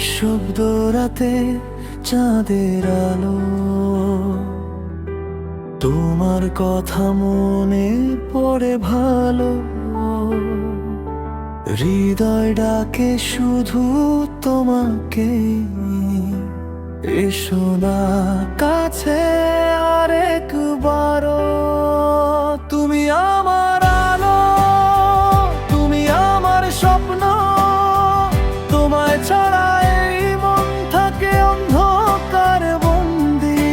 নিঃশব্দ রাতে চাঁদের আলো, তোমার কথা মনে পড়ে ভালো। হৃদয় ডাকে শুধু তোমাকে, এসো না কাছে আরেকবারও। তুমি আমার আলো, তুমি আমার স্বপ্ন, তোমায় ছাড়া এই মন থাকে অন্ধকার বন্দি।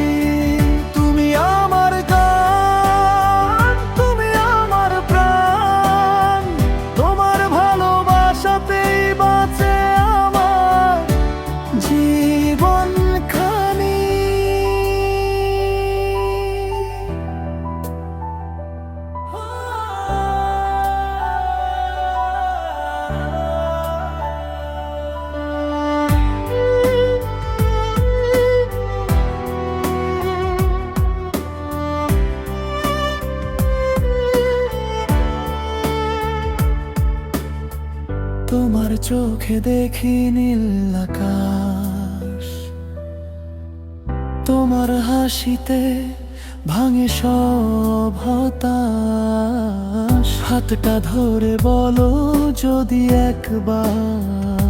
তুমি আমার গান, তুমি আমার প্রাণ, তোমার ভালোবাসাতেই বাঁচে আমার জীবন খানি। তোমার চোখে দেখি নীল আকাশ, তোমার হাসিতে ভাঙে সব হতাশ। হাতটা ধরে বলো যদি একবার,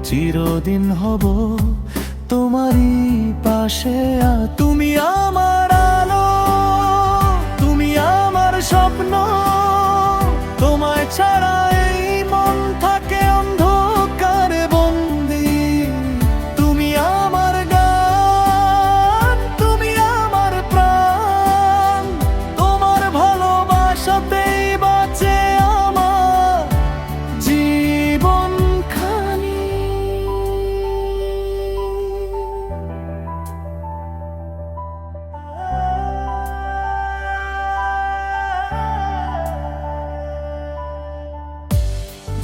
চিরদিন হব তোমারই পাশে। তুমি আমার আলো, তুমি আমার স্বপ্ন, তোমায় ছাড়া এই মন থাকে অন্ধকার বন্দি। তুমি আমার গান, তুমি আমার প্রাণ, তোমার ভালোবাসাতেই বাঁচে আমার জীবন খানি।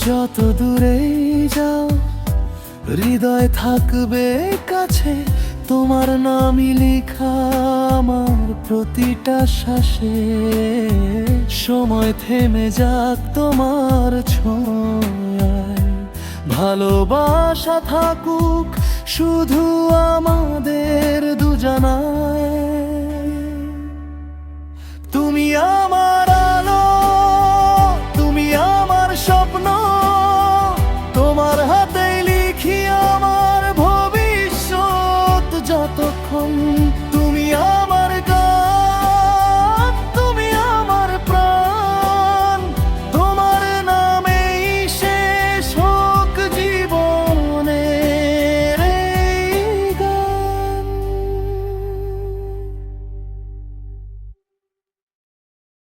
যত দূরেই যাও হৃদয় থাকবে কাছে, তোমার নামই লেখা আমার প্রতিটা শ্বাসে। সময় থেমে যাক তোমার ছোঁয়ায়, ভালোবাসা থাকুক শুধু আমাদের দুজনায়। তুমি